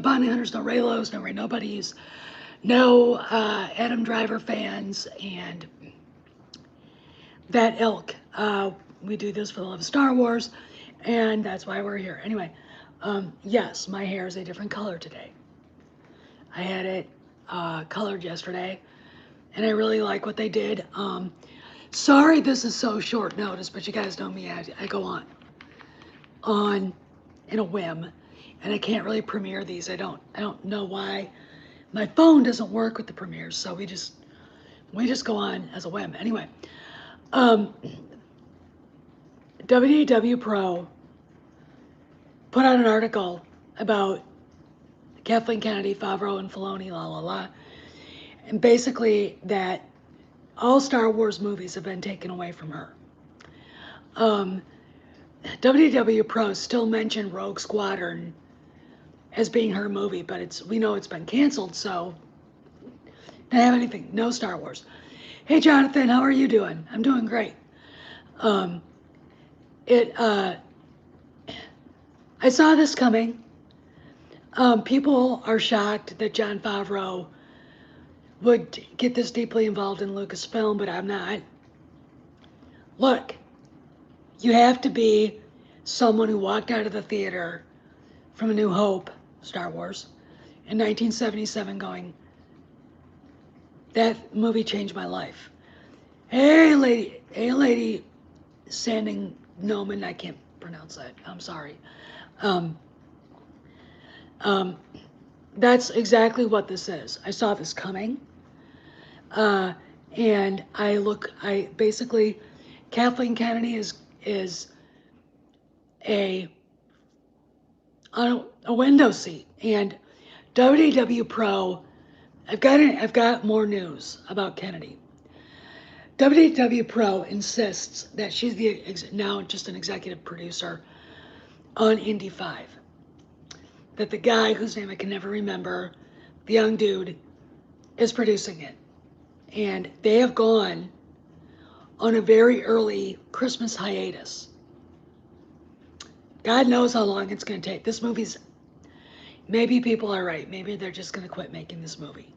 Bounty Hunters, no Raylos, no Ray Nobodies, no Adam Driver fans, and that ilk. We do this for the love of Star Wars, and that's why we're here. Anyway, yes, my hair is a different color today. I had it colored yesterday, and I really like what they did. Sorry this is so short notice, but you guys know me, I go on in a whim, and I can't really premiere these. I don't know why my phone doesn't work with the premieres, so we just go on as a whim. Anyway, WDW Pro put out an article about Kathleen Kennedy, Favreau, and Filoni, la la la, and basically that all Star Wars movies have been taken away from her. WDW Pro still mentioned Rogue Squadron as being her movie, but we know it's been canceled, so don't have anything. No Star Wars. Hey Jonathan, how are you doing? I'm doing great. I saw this coming. People are shocked that Jon Favreau would get this deeply involved in Lucasfilm, but I'm not. Look, you have to be someone who walked out of the theater from A New Hope, Star Wars, in 1977 going, that movie changed my life. Hey lady, standing Noman, I can't pronounce that, I'm sorry. That's exactly what this is. I saw this coming. And basically, Kathleen Kennedy is a window seat. And WDW Pro, I've got more news about Kennedy. WDW Pro insists that she's now just an executive producer on Indy 5. That the guy whose name I can never remember, the young dude, is producing it. And they have gone on a very early Christmas hiatus. God knows how long it's going to take. This movie's, maybe people are right. Maybe they're just going to quit making this movie.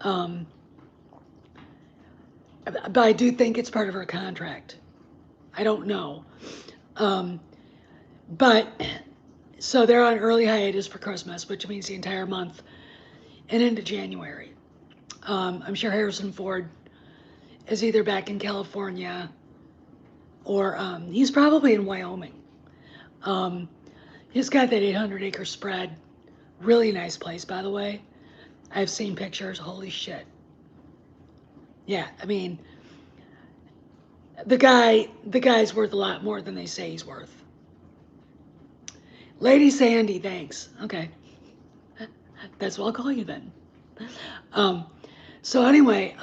But I do think it's part of her contract. I don't know. But, so they're on early hiatus for Christmas, which means the entire month and into January. I'm sure Harrison Ford is either back in California or he's probably in Wyoming. He's got that 800-acre spread. Really nice place, by the way. I've seen pictures. Holy shit. Yeah, I mean, the guy's worth a lot more than they say he's worth. Lady Sandy, thanks. Okay. That's what I'll call you then. So anyway,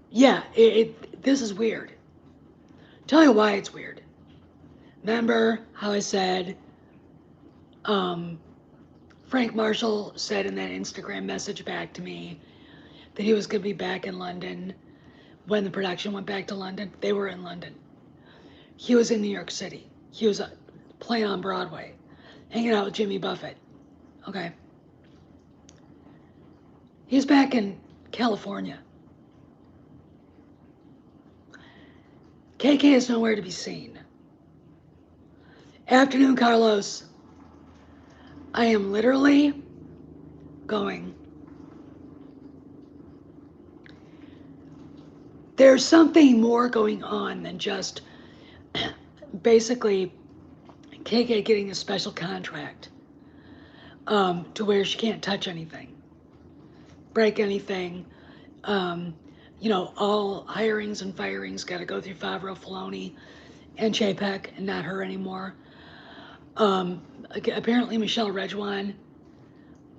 yeah, this is weird. Tell you why it's weird. Remember how I said, Frank Marshall said in that Instagram message back to me that he was going to be back in London when the production went back to London. They were in London. He was in New York City. He was playing on Broadway, hanging out with Jimmy Buffett. Okay. He's back in California. KK is nowhere to be seen. Afternoon, Carlos. I am literally going, there's something more going on than just basically KK getting a special contract to where she can't touch anything, break anything. You know, all hirings and firings got to go through Favreau, Filoni, and Chapek, and not her anymore. Apparently Michelle Redjwan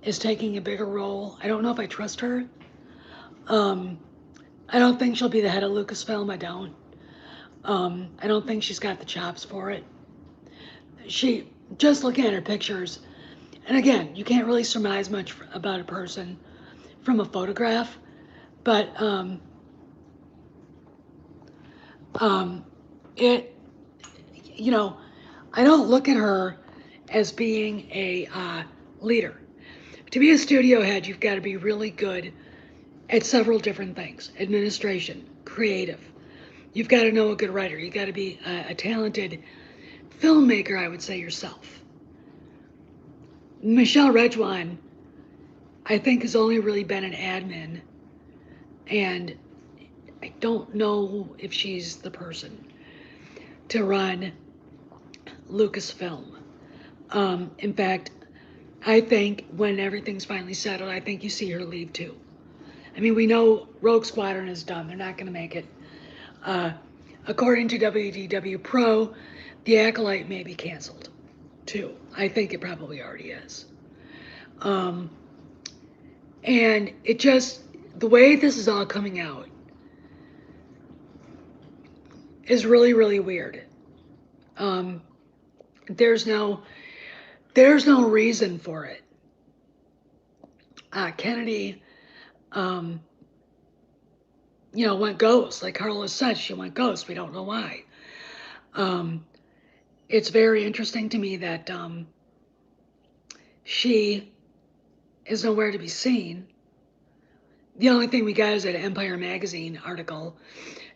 is taking a bigger role. I don't know if I trust her. I don't think she'll be the head of Lucasfilm. I don't. I don't think she's got the chops for it. She, just looking at her pictures, and again, you can't really surmise much about a person from a photograph, but you know, I don't look at her as being a leader. To be a studio head, you've got to be really good at several different things: administration, creative. You've got to know a good writer. You've got to be a talented filmmaker, I would say, yourself. Michelle Redjwan, I think, has only really been an admin, and I don't know if she's the person to run Lucasfilm. In fact, I think when everything's finally settled, I think you see her leave too. I mean, we know Rogue Squadron is done. They're not going to make it. According to WDW Pro, The Acolyte may be canceled too. I think it probably already is. And it just, the way this is all coming out is really, really weird. There's no reason for it. Kennedy, went ghost. Like Carla said, she went ghost. We don't know why. It's very interesting to me that she is nowhere to be seen. The only thing we got is that Empire Magazine article,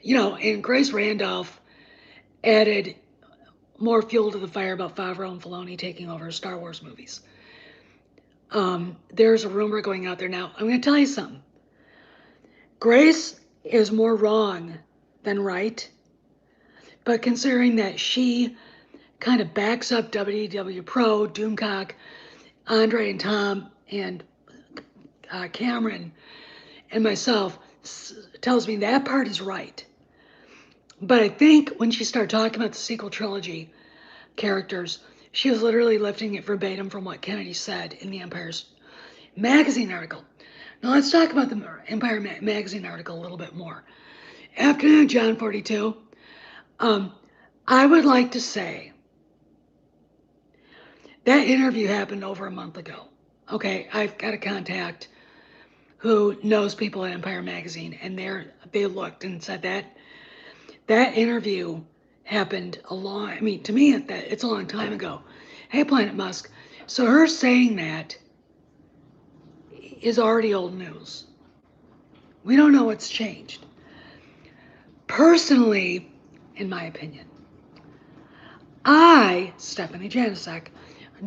and Grace Randolph added more fuel to the fire about Favreau and Filoni taking over Star Wars movies. There's a rumor going out there now. I'm going to tell you something. Grace is more wrong than right, but considering that she kind of backs up WDW Pro, Doomcock, Andre and Tom, and Cameron, and myself, tells me that part is right. But I think when she started talking about the sequel trilogy characters, she was literally lifting it verbatim from what Kennedy said in the Empire's Magazine article. Now let's talk about the Empire Magazine article a little bit more. Afternoon, John 42. I would like to say that interview happened over a month ago. Okay, I've got a contact who knows people at Empire Magazine, and they looked and said that interview happened to me, it's a long time ago. Hey, Planet Musk. So her saying that is already old news. We don't know what's changed. Personally, in my opinion, I, Stephanie Janisek,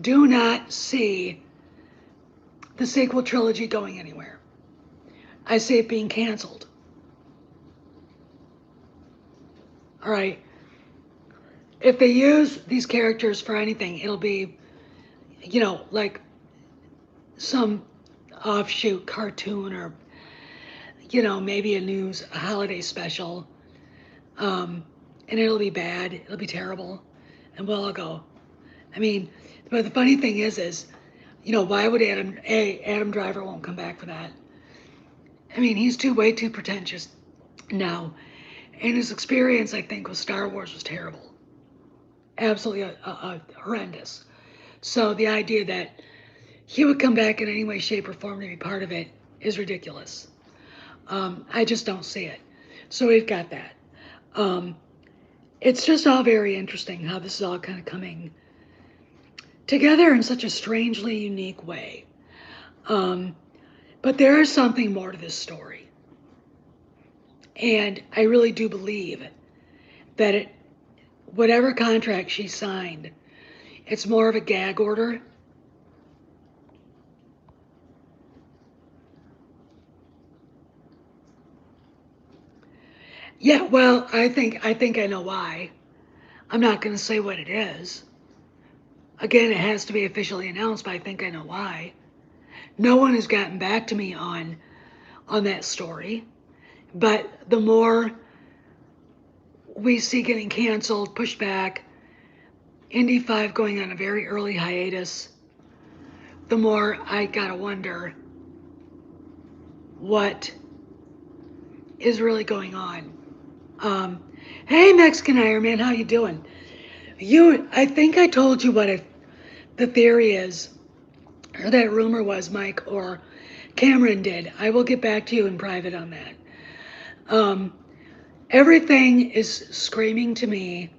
do not see the sequel trilogy going anywhere. I see it being canceled. All right. If they use these characters for anything, it'll be, like some offshoot cartoon or, maybe a holiday special. And it'll be bad. It'll be terrible. And we'll all go. I mean, but the funny thing is, why would Adam Driver won't come back for that? I mean, he's way too pretentious now. And his experience, I think, with Star Wars was terrible. Absolutely horrendous. So the idea that he would come back in any way, shape, or form to be part of it is ridiculous. I just don't see it. So we've got that. It's just all very interesting how this is all kind of coming together in such a strangely unique way. But there is something more to this story. And I really do believe that whatever contract she signed, it's more of a gag order. Yeah, well, I think I know why. I'm not going to say what it is. Again, it has to be officially announced, but I think I know why. No one has gotten back to me on that story. But the more we see getting canceled, pushed back, Indy 5 going on a very early hiatus, the more I gotta wonder what is really going on. Hey, Mexican Iron Man, how you doing? I think I told you what the theory is, or that rumor was, Mike, or Cameron did. I will get back to you in private on that. Everything is screaming to me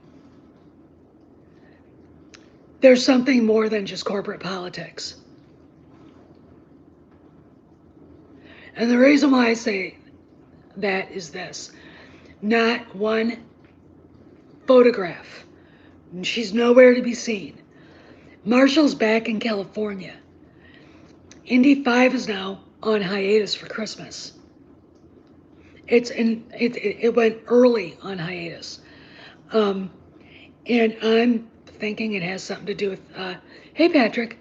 there's something more than just corporate politics. And the reason why I say that is this. Not one photograph. She's nowhere to be seen. Marshall's back in California. Indy 5 is now on hiatus for Christmas. It went early on hiatus. And I'm thinking it has something to do with, hey Patrick,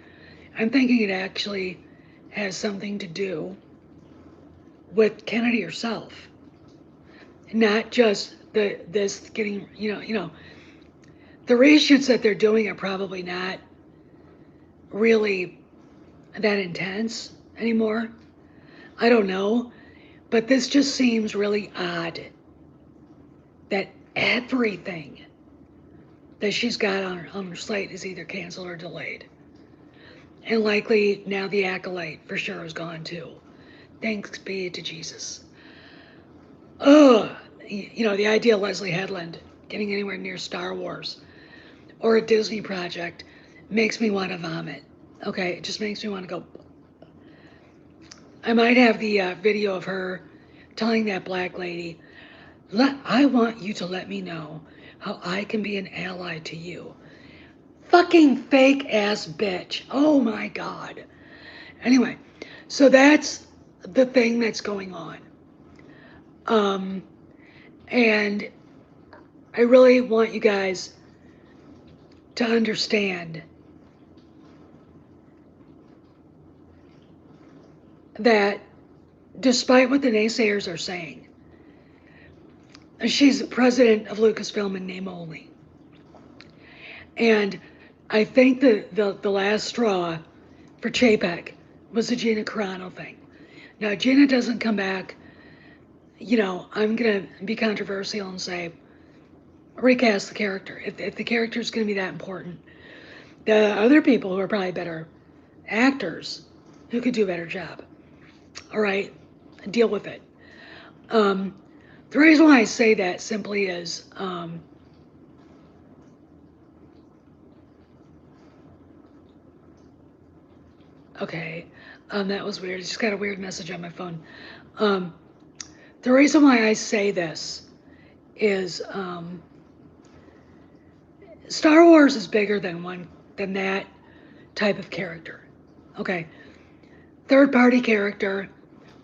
I'm thinking it actually has something to do with Kennedy herself. Not just this getting, the reshoots that they're doing are probably not really that intense anymore. I don't know, but this just seems really odd that everything that she's got on her slate is either canceled or delayed. And likely now the Acolyte for sure is gone too. Thanks be to Jesus. Oh, the idea of Leslie Headland getting anywhere near Star Wars or a Disney project makes me want to vomit. Okay, it just makes me want to go. I might have the video of her telling that black lady, I want you to let me know how I can be an ally to you. Fucking fake ass bitch. Oh my God. Anyway, so that's the thing that's going on. And I really want you guys to understand that despite what the naysayers are saying, she's president of Lucasfilm in name only. And I think the last straw for Chapek was the Gina Carano thing. Now, Gina doesn't come back. I'm going to be controversial and say, recast the character. If the character is going to be that important, the other people who are probably better actors who could do a better job, all right, deal with it. The reason why I say that simply is, okay, that was weird. I just got a weird message on my phone. The reason why I say this is Star Wars is bigger than that type of character. Okay, third-party character,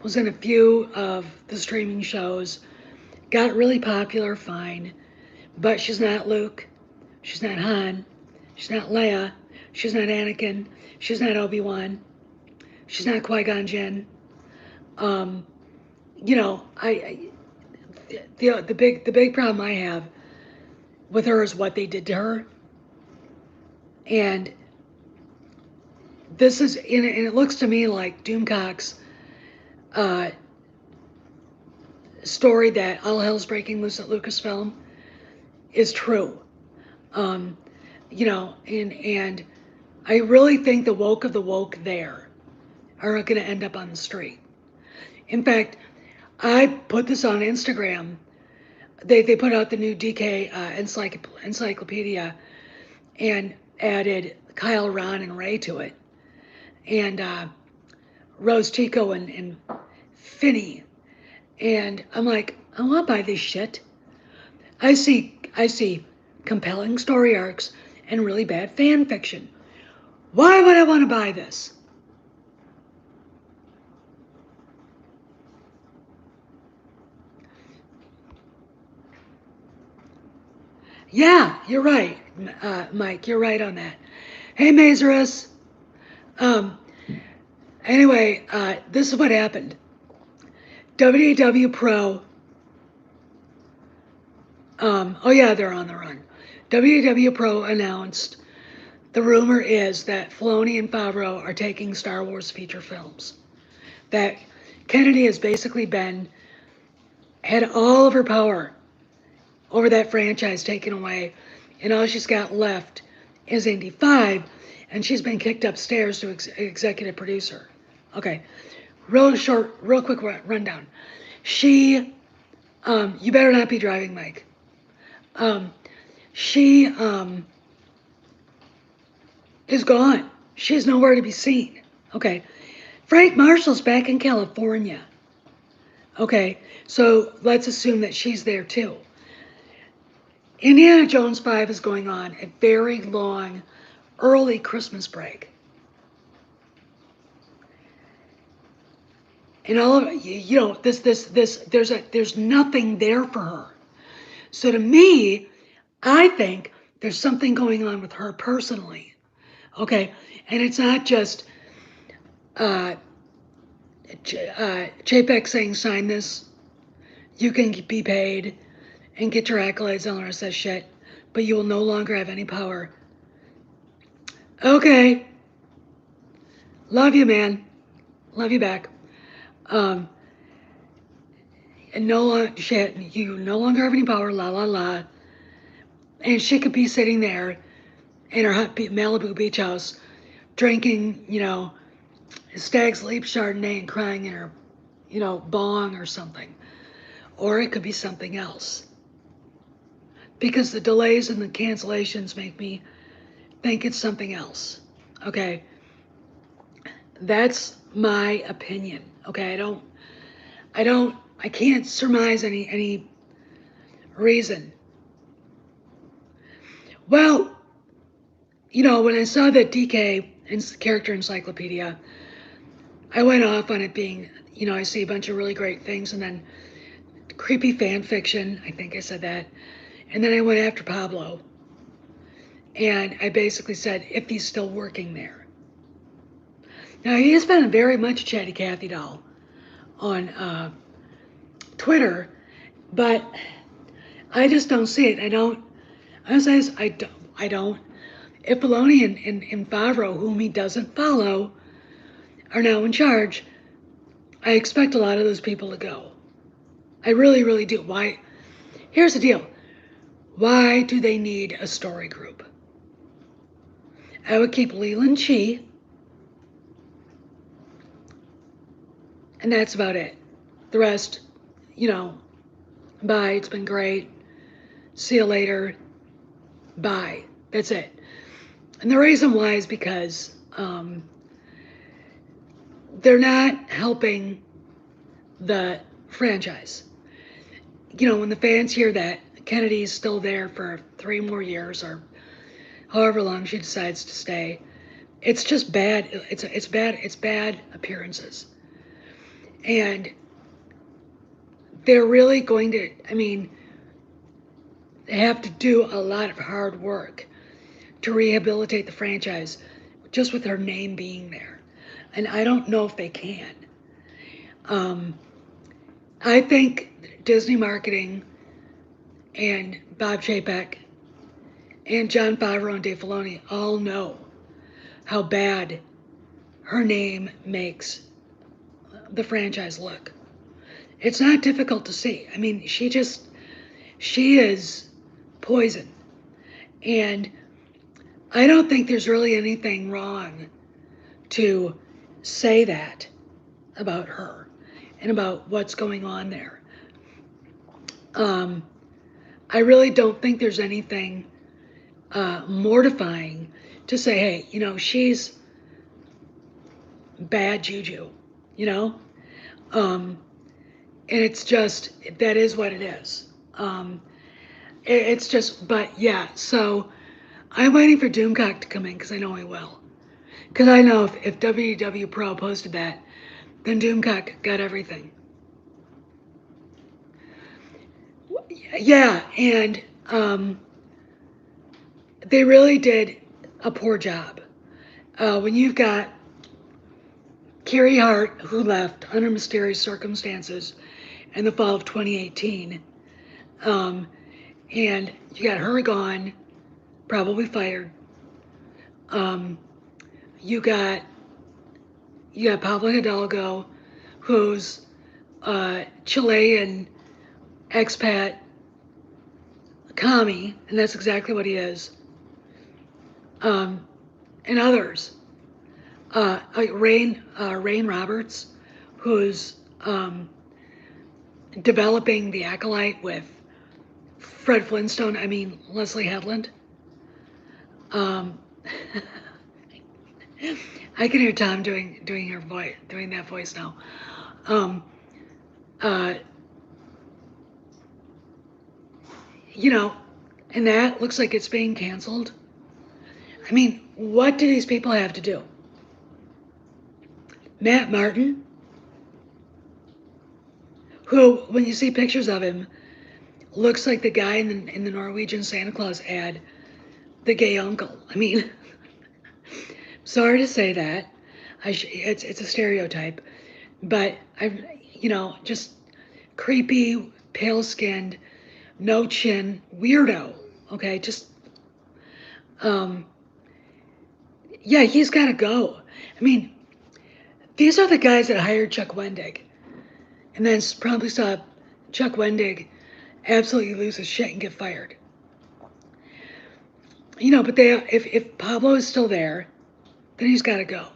was in a few of the streaming shows, got really popular, fine, but she's not Luke, she's not Han, she's not Leia, she's not Anakin, she's not Obi-Wan, she's not Qui-Gon Jinn. The big problem I have with her is what they did to her. And this is, and it looks to me like Doomcock's story that all hell's breaking loose at Lucasfilm is true. And I really think the woke of the woke there are going to end up on the street. In fact, I put this on Instagram. They put out the new DK encyclopedia and added Kyle, Ron, and Ray to it. And Rose Tico and Finney. And I'm like, I want to buy this shit. I see compelling story arcs and really bad fan fiction. Why would I want to buy this? Yeah, you're right, Mike. You're right on that. Hey, Mazarus. Anyway, this is what happened. WDW Pro. Oh yeah, they're on the run. WDW Pro announced the rumor is that Filoni and Favreau are taking Star Wars feature films. That Kennedy has basically had all of her power over that franchise taken away, and all she's got left is Indy 5, and she's been kicked upstairs to executive producer. Okay, real quick rundown. She, you better not be driving, Mike. She is gone. She's nowhere to be seen. Okay. Frank Marshall's back in California. Okay. So let's assume that she's there too. Indiana Jones 5 is going on a very long, early Christmas break. And all of you know, there's nothing there for her. So to me, I think there's something going on with her personally. Okay, and it's not just Chapek saying sign this, you can be paid and get your accolades and all the rest of that shit, but you will no longer have any power. Okay, love you, man. Love you back. And shit, you no longer have any power, la la la. And she could be sitting there in her hot Malibu beach house, drinking, you know, Stag's Leap Chardonnay and crying in her, you know, bong or something. Or it could be something else. Because the delays and the cancellations make me think it's something else. Okay? That's my opinion. Okay? I can't surmise any reason. Well, you know, when I saw that DK character encyclopedia, I went off on it being, you know, I see a bunch of really great things and then creepy fan fiction. I think I said that. And then I went after Pablo. And I basically said, if he's still working there. Now, he has been very much a chatty Cathy doll on Twitter, but I just don't see it. I don't. If Filoni and Favreau, whom he doesn't follow, are now in charge, I expect a lot of those people to go. I really, really do. Why? Here's the deal. Why do they need a story group? I would keep Leland Chi, and that's about it. The rest, you know, bye, it's been great. See you later. Bye. That's it. And the reason why is because they're not helping the franchise. You know, when the fans hear that Kennedy's still there for 3 more years or however long she decides to stay, it's just bad. It's bad appearances. And they're really going to, I mean, they have to do a lot of hard work to rehabilitate the franchise just with her name being there. And I don't know if they can. I think Disney marketing and Bob Chapek and Jon Favreau and Dave Filoni all know how bad her name makes the franchise look. It's not difficult to see. I mean, she is poison. And I don't think there's really anything wrong to say that about her and about what's going on there. I really don't think there's anything mortifying to say, hey, you know, she's bad juju, you know? And it's just, that is what it is. It's just, but yeah, so I'm waiting for Doomcock to come in because I know he will. Because I know if WW Pro posted that, then Doomcock got everything. Yeah, and they really did a poor job. When you've got Carrie Hart, who left under mysterious circumstances in the fall of 2018, and you got her gone, probably fired. You got Pablo Hidalgo, who's Chilean expat commie, and that's exactly what he is. And others, like Rain Roberts, who's developing The Acolyte with Fred Flintstone. I mean Leslie Headland. I can hear Tom doing her voice, doing that voice now. Um, uh, you know, and that looks like it's being canceled. I mean, what do these people have to do? Matt Martin, who, when you see pictures of him, looks like the guy in the Norwegian Santa Claus ad, the gay uncle. I mean, sorry to say that. It's a stereotype, but just creepy, pale-skinned, no chin, weirdo. Okay, just yeah, he's got to go. I mean, these are the guys that hired Chuck Wendig, and then probably saw Chuck Wendig absolutely lose his shit and get fired. But if Pablo is still there, then he's got to go.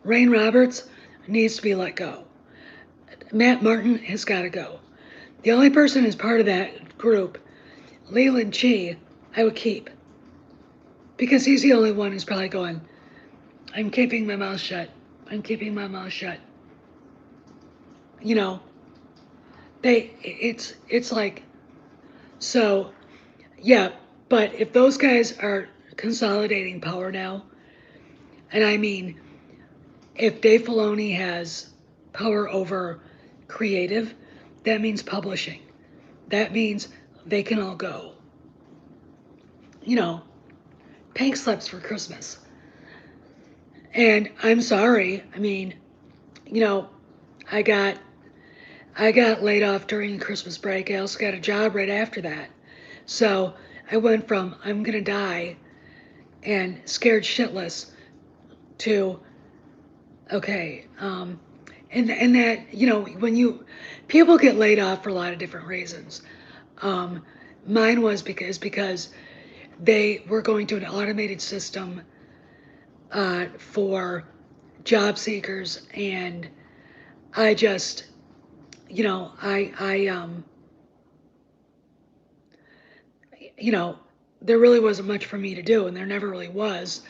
Rain Roberts needs to be let go. Matt Martin has got to go. The only person who's part of that group, Leland Chee, I would keep. Because he's the only one who's probably going, I'm keeping my mouth shut. I'm keeping my mouth shut. It's like, so, yeah, but if those guys are consolidating power now, and I mean, if Dave Filoni has power over creative, that means publishing. That means they can all go. Pink slips for Christmas. And I'm sorry, I mean, I got laid off during the Christmas break. I also got a job right after that. So I went from I'm gonna die and scared shitless to okay. And that, when people get laid off for a lot of different reasons. Mine was because they were going to an automated system for job seekers, and I just, there really wasn't much for me to do, and there never really was,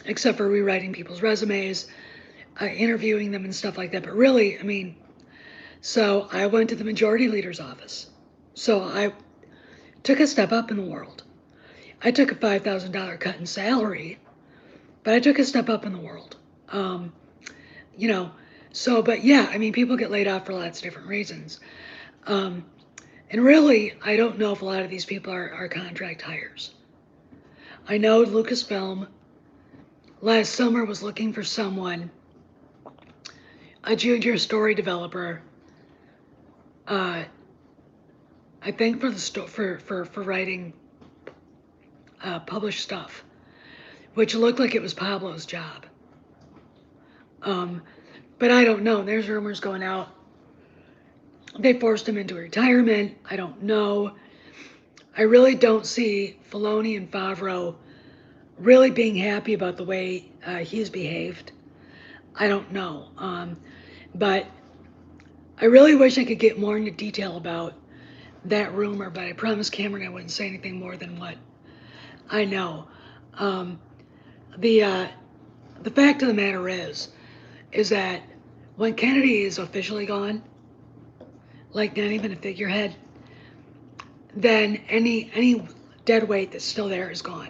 except for rewriting people's resumes, interviewing them and stuff like that. But really, I mean, so I went to the majority leader's office. So I took a step up in the world. I took a $5,000 cut in salary, but I took a step up in the world. But yeah, I mean, people get laid off for lots of different reasons. And really, I don't know if a lot of these people are contract hires. I know Lucasfilm last summer was looking for someone, a junior story developer, I think for writing published stuff, which looked like it was Pablo's job. But I don't know. There's rumors going out. They forced him into retirement. I don't know. I really don't see Filoni and Favreau really being happy about the way he's behaved. I don't know. But I really wish I could get more into detail about that rumor, but I promised Cameron I wouldn't say anything more than what I know. The fact of the matter is that when Kennedy is officially gone, like not even a figurehead, then any dead weight that's still there is gone.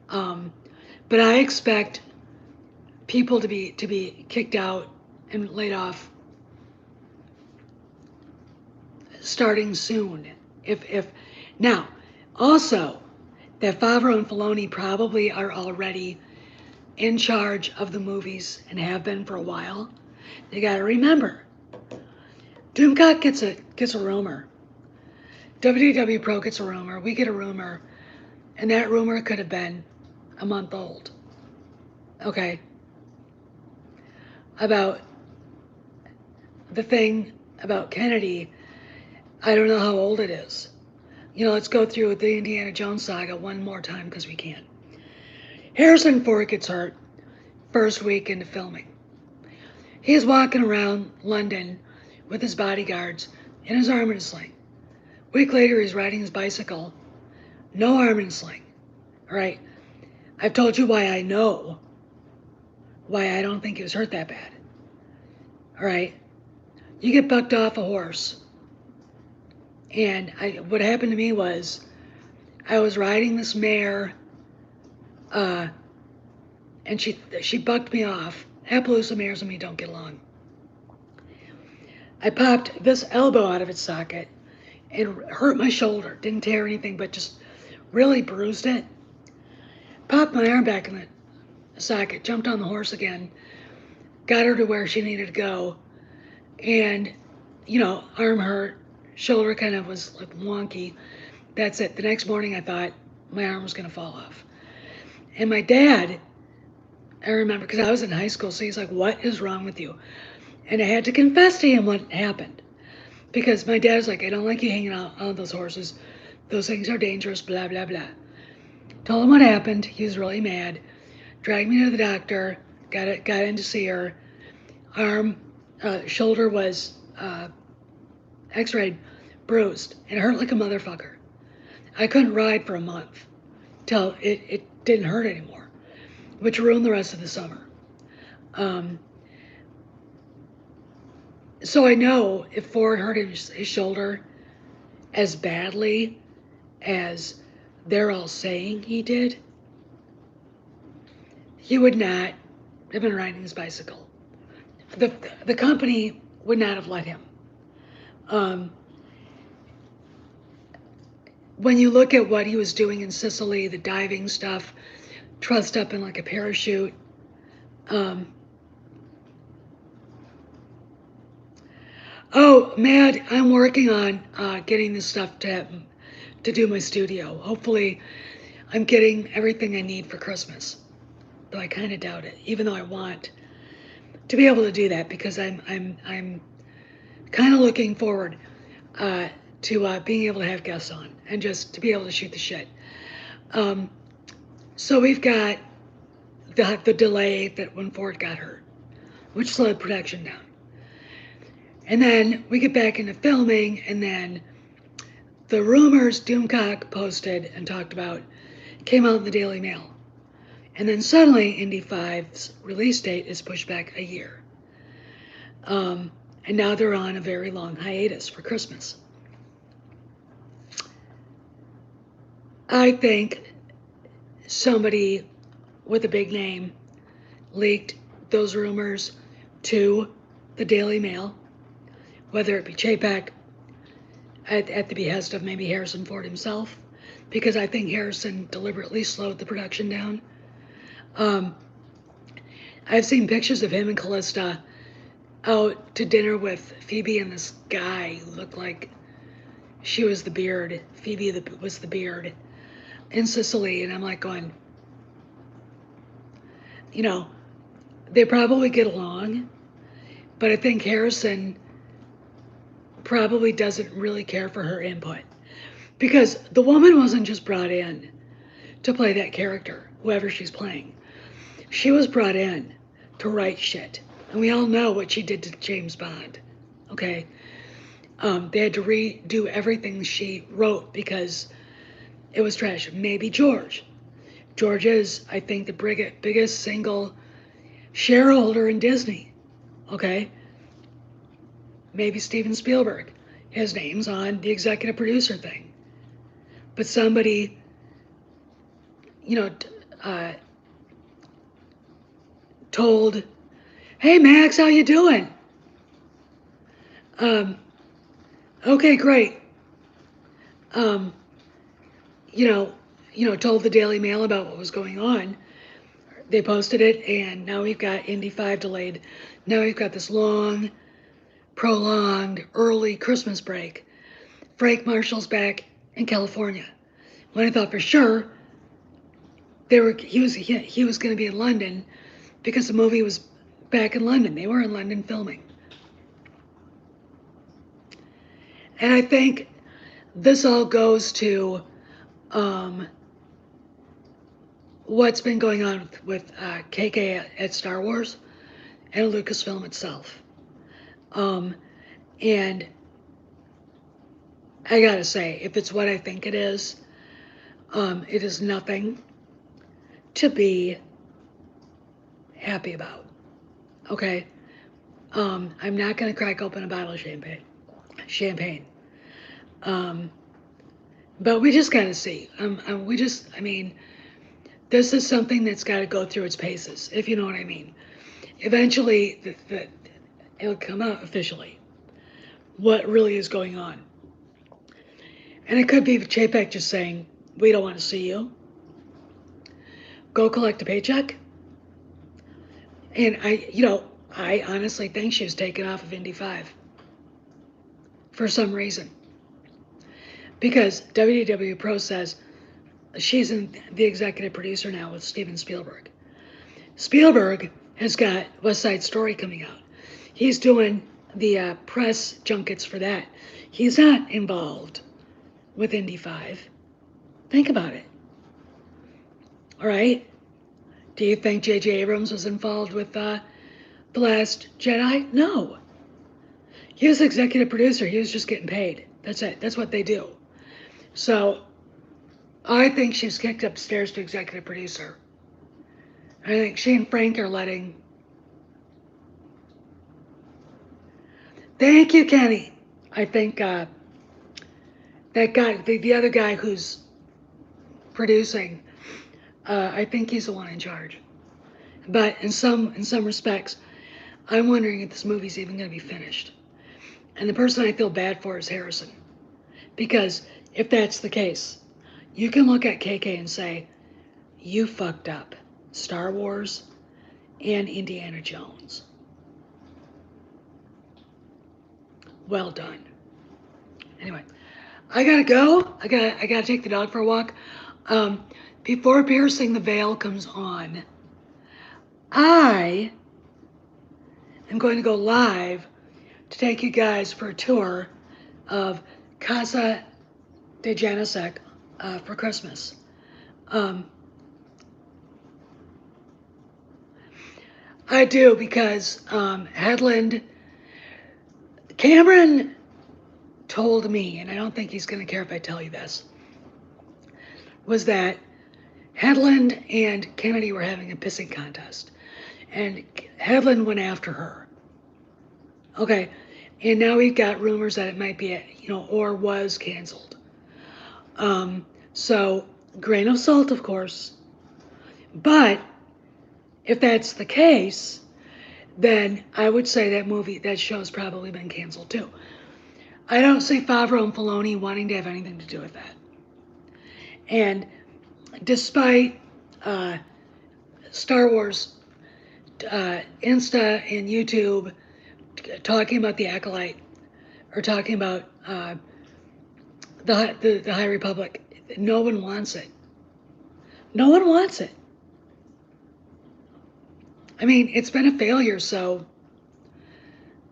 But I expect people to be kicked out and laid off starting soon. If now, also, that Favreau and Filoni probably are already in charge of the movies and have been for a while. You got to remember, Doomcock gets a rumor. WDW Pro gets a rumor. We get a rumor, and that rumor could have been a month old. Okay. About the thing about Kennedy, I don't know how old it is. Let's go through the Indiana Jones saga one more time because we can. Harrison Ford gets hurt first week into filming. He's walking around London with his bodyguards and his arm in a sling. A week later, he's riding his bicycle, no arm in a sling. All right. I've told you why I know, why I don't think he was hurt that bad. All right? You get bucked off a horse. And what happened to me was I was riding this mare, and she bucked me off. Appaloosa mares and me don't get along. I popped this elbow out of its socket and hurt my shoulder. Didn't tear anything, but just really bruised it. Popped my arm back in the socket, jumped on the horse again, got her to where she needed to go, and, arm hurt, shoulder kind of was like wonky. That's it. The next morning I thought my arm was going to fall off. And my dad, I remember, because I was in high school, so he's like, what is wrong with you? And I had to confess to him what happened. Because my dad was like, I don't like you hanging out on those horses. Those things are dangerous, blah, blah, blah. Told him what happened. He was really mad. Dragged me to the doctor. Got in to see her. Shoulder was x-rayed, bruised, and hurt like a motherfucker. I couldn't ride for a month till it didn't hurt anymore, which ruined the rest of the summer. So I know if Ford hurt his shoulder as badly as they're all saying he did, he would not have been riding his bicycle. The company would not have let him. When you look at what he was doing in Sicily, the diving stuff, trussed up in like a parachute, oh, Mad, I'm working on getting this stuff to do my studio. Hopefully, I'm getting everything I need for Christmas. Though I kind of doubt it, even though I want to be able to do that, because I'm kind of looking forward to being able to have guests on and just to be able to shoot the shit. So we've got the delay that when Ford got hurt, which slowed production down. And then we get back into filming, and then the rumors Doomcock posted and talked about came out in the Daily Mail. And then suddenly Indy 5's release date is pushed back a year. And now they're on a very long hiatus for Christmas. I think somebody with a big name leaked those rumors to the Daily Mail, whether it be Chapek at the behest of maybe Harrison Ford himself, because I think Harrison deliberately slowed the production down. I've seen pictures of him and Callista out to dinner with Phoebe and this guy who looked like she was the beard. Phoebe was the beard in Sicily, and I'm like going, they probably get along, but I think Harrison probably doesn't really care for her input, because the woman wasn't just brought in to play that character, whoever she's playing. She was brought in to write shit, and we all know what she did to James Bond, okay? They had to redo everything she wrote because it was trash. Maybe George. George is, I think, the biggest single shareholder in Disney, okay? Maybe Steven Spielberg. His name's on the executive producer thing. But somebody, told, hey, Max, how you doing? Okay, great. Told the Daily Mail about what was going on. They posted it, and now we've got Indy 5 delayed. Now we've got this long, prolonged, early Christmas break. Frank Marshall's back in California. When I thought for sure he was going to be in London because the movie was back in London. They were in London filming. And I think this all goes to what's been going on with KK at Star Wars and Lucasfilm itself. And I gotta say, if it's what I think it is nothing to be happy about. Okay? I'm not going to crack open a bottle of champagne. But we just got to see. I mean, this is something that's got to go through its paces, if you know what I mean. Eventually, it'll come out officially what really is going on. And it could be Chapek just saying, we don't want to see you. Go collect a paycheck. And I honestly think she was taken off of Indy 5 for some reason. Because WDW Pro says she's the executive producer now with Steven Spielberg. Spielberg has got West Side Story coming out. He's doing the press junkets for that. He's not involved with Indy 5. Think about it. All right? Do you think J.J. Abrams was involved with The Last Jedi? No. He was executive producer. He was just getting paid. That's it. That's what they do. So I think she's kicked upstairs to executive producer. I think she and Frank are letting... Thank you, Kenny. I think that guy, the other guy who's producing, I think he's the one in charge. But in some respects, I'm wondering if this movie's even going to be finished. And the person I feel bad for is Harrison. Because if that's the case, you can look at KK and say, you fucked up Star Wars and Indiana Jones. Well done. Anyway, I gotta go. I gotta take the dog for a walk. Before Piercing the Veil comes on, I am going to go live to take you guys for a tour of Casa de Janicek for Christmas. I do because Headland, Cameron told me, and I don't think he's going to care if I tell you this, was that Headland and Kennedy were having a pissing contest. And Headland went after her. Okay. And now we've got rumors that it might be, or was canceled. So, grain of salt, of course. But if that's the case, then I would say that show's probably been canceled too. I don't see Favreau and Filoni wanting to have anything to do with that. And despite Star Wars Insta and YouTube talking about the Acolyte, or talking about the High Republic, no one wants it. No one wants it. I mean, it's been a failure, so,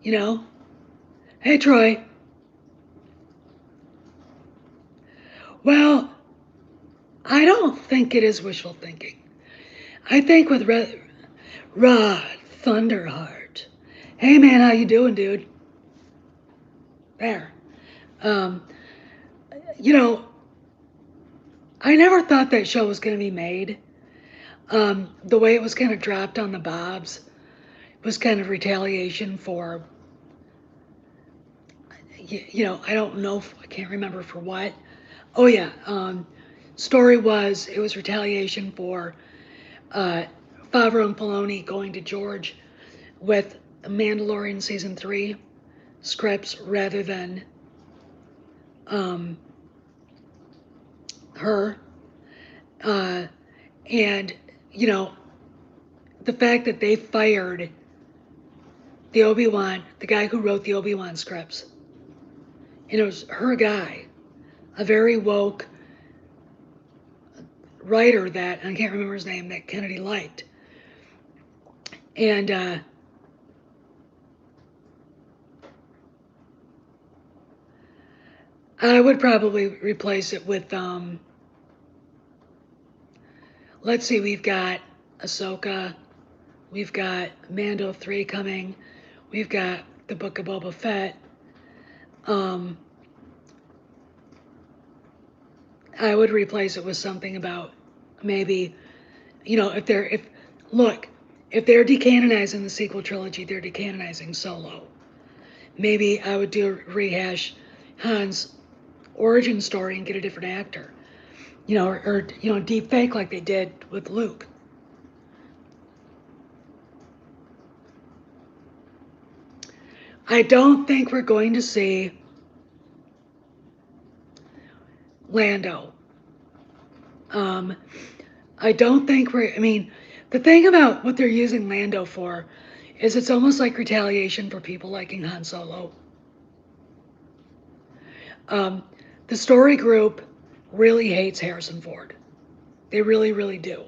Hey, Troy. Well, I don't think it is wishful thinking. I think with Rod Thunderheart. Hey, man, how you doing, dude? There. I never thought that show was going to be made. The way it was kind of dropped on the Bobs was kind of retaliation for, I don't know, I can't remember for what. Oh yeah, story was, it was retaliation for Favreau and Filoni going to George with Mandalorian Season 3 scripts rather than her. And, the fact that they fired the guy who wrote the Obi-Wan scripts, and it was her guy, a very woke writer that, I can't remember his name, that Kennedy liked. And I would probably replace it with, let's see, we've got Ahsoka, we've got Mando 3 coming, we've got the Book of Boba Fett. I would replace it with something about maybe Look, if they're decanonizing the sequel trilogy, they're decanonizing Solo. Maybe I would do a rehash Han's origin story and get a different actor, or deep fake like they did with Luke. I don't think we're going to see Lando. I don't think the thing about what they're using Lando for is it's almost like retaliation for people liking Han Solo. The story group really hates Harrison Ford. They really, really do.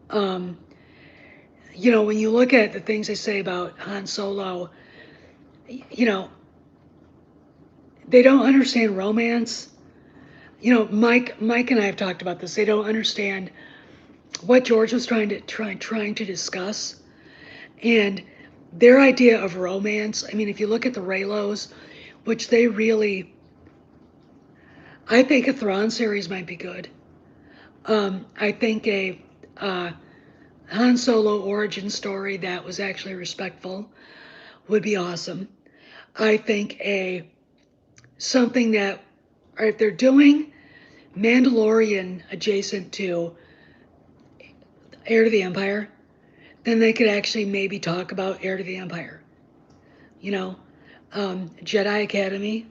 When you look at the things they say about Han Solo, they don't understand romance. Mike and I have talked about this. They don't understand what George was trying to discuss, and their idea of romance. If you look at the Reylos, which they really, I think a Thrawn series might be good. I think a Han Solo origin story that was actually respectful would be awesome. I think something that, or if they're doing Mandalorian adjacent to Heir to the Empire, then they could actually maybe talk about Heir to the Empire. Jedi Academy,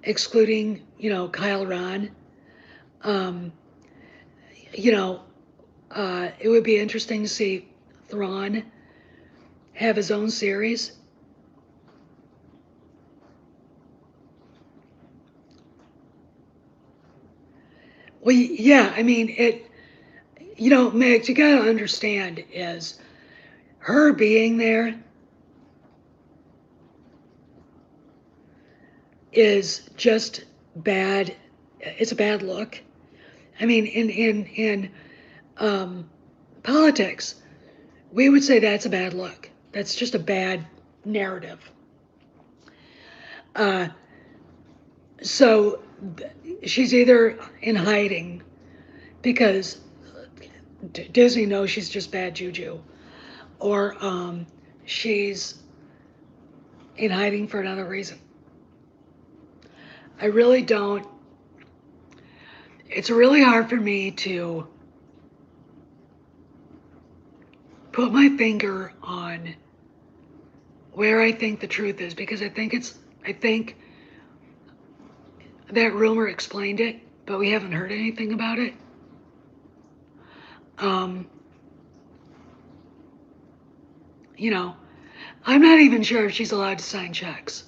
excluding, Kyle Ron. It would be interesting to see Thrawn have his own series. Well, yeah, Meg, you gotta understand is her being there is just bad. It's a bad look. In politics, we would say that's a bad look. That's just a bad narrative. So she's either in hiding because Disney knows she's just bad juju, or she's in hiding for another reason. I really don't. It's really hard for me to put my finger on where I think the truth is, because I think that rumor explained it, but we haven't heard anything about it. I'm not even sure if she's allowed to sign checks.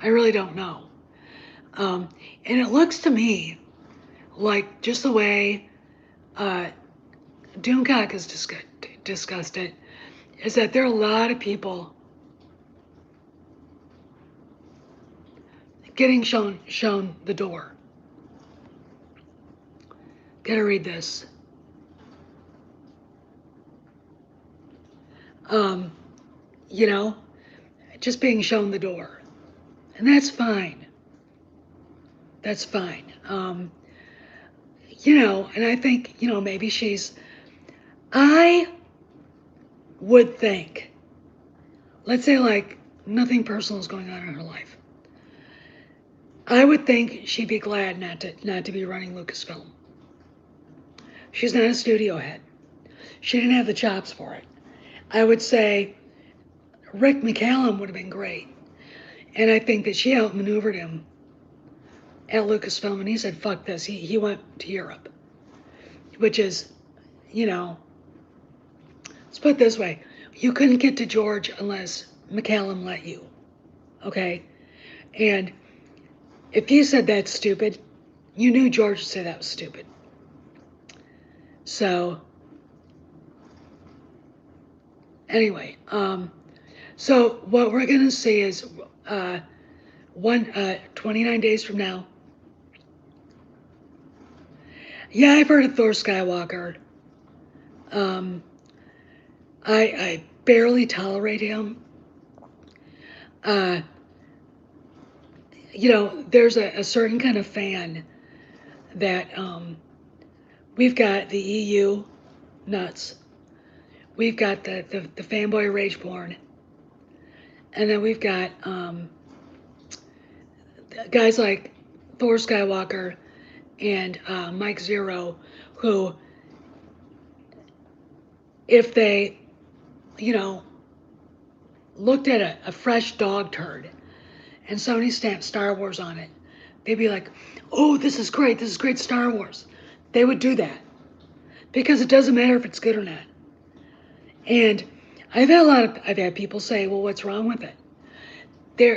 I really don't know. And it looks to me like just the way Doomcock has discussed it, is that there are a lot of people getting shown the door. Gotta read this. Just being shown the door. And that's fine. That's fine. And I think, maybe I would think, let's say like nothing personal is going on in her life. I would think she'd be glad not to be running Lucasfilm. She's not a studio head. She didn't have the chops for it. I would say Rick McCallum would have been great. And I think that she outmaneuvered him at Lucasfilm, and he said, fuck this. He went to Europe, which is, let's put it this way. You couldn't get to George unless McCallum let you, okay? And if he said that's stupid, you knew George would say that was stupid. So, anyway, so what we're gonna see is 29 days from now. Yeah, I've heard of Thor Skywalker. I barely tolerate him. There's a certain kind of fan that We've got the EU nuts. We've got the fanboy rage porn. And then we've got guys like Thor Skywalker and Mike Zero, who, if they, looked at a fresh dog turd and somebody stamped Star Wars on it, they'd be like, oh, this is great Star Wars. They would do that because it doesn't matter if it's good or not. And I've had people say, well, what's wrong with it?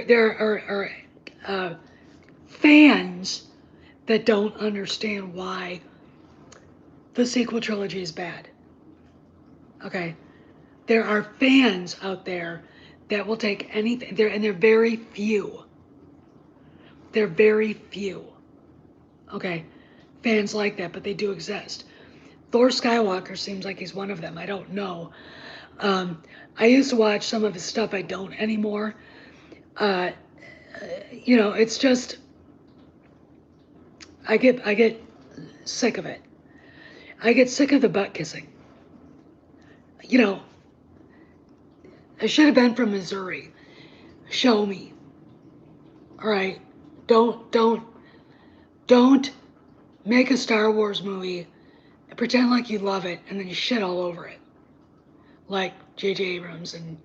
There are fans that don't understand why the sequel trilogy is bad. Okay? There are fans out there that will take anything, and they're very few. They're very few. Okay? Fans like that, but they do exist. Thor Skywalker seems like he's one of them. I don't know. I used to watch some of his stuff. I don't anymore. It's just, I get sick of it. I get sick of the butt kissing. I should have been from Missouri. Show me. All right. Don't make a Star Wars movie and pretend like you love it and then you shit all over it. Like J.J. Abrams and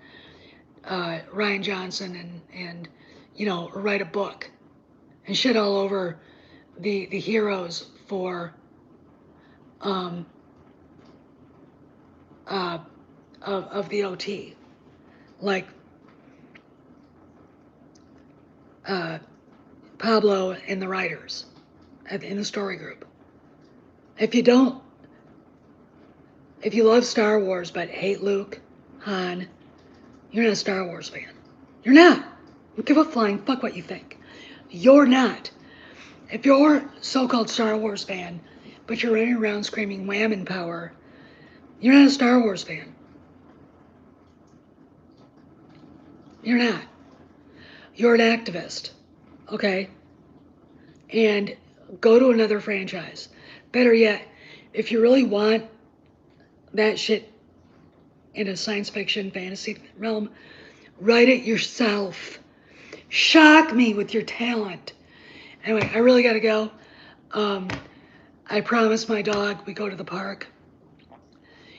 Rian Johnson and write a book and shit all over the heroes for of the OT, like Pablo and the writers in the story group. If you love Star Wars but hate Luke, Han, you're not a Star Wars fan. You're not. You give a flying fuck what you think. You're not. If you're a so-called Star Wars fan, but you're running around screaming wham and power, you're not a Star Wars fan. You're not. You're an activist, okay? And go to another franchise. Better yet, if you really want that shit in a science fiction fantasy realm, write it yourself. Shock me with your talent. Anyway, I really gotta go. I promised my dog we go to the park.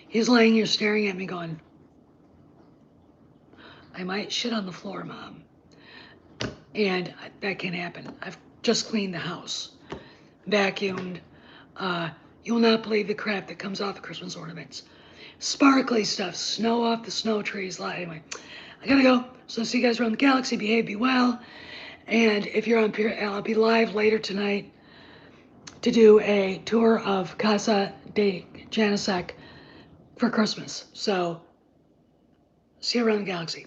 He's laying here staring at me going, I might shit on the floor, Mom. And that can't happen. I've just cleaned the house, vacuumed. You'll not believe the crap that comes off the Christmas ornaments. Sparkly stuff, snow off the snow trees. Anyway, I gotta go. So see you guys around the galaxy. Behave, be well. And if you're on Pier, I'll be live later tonight to do a tour of Casa de Janicek for Christmas. So see you around the galaxy.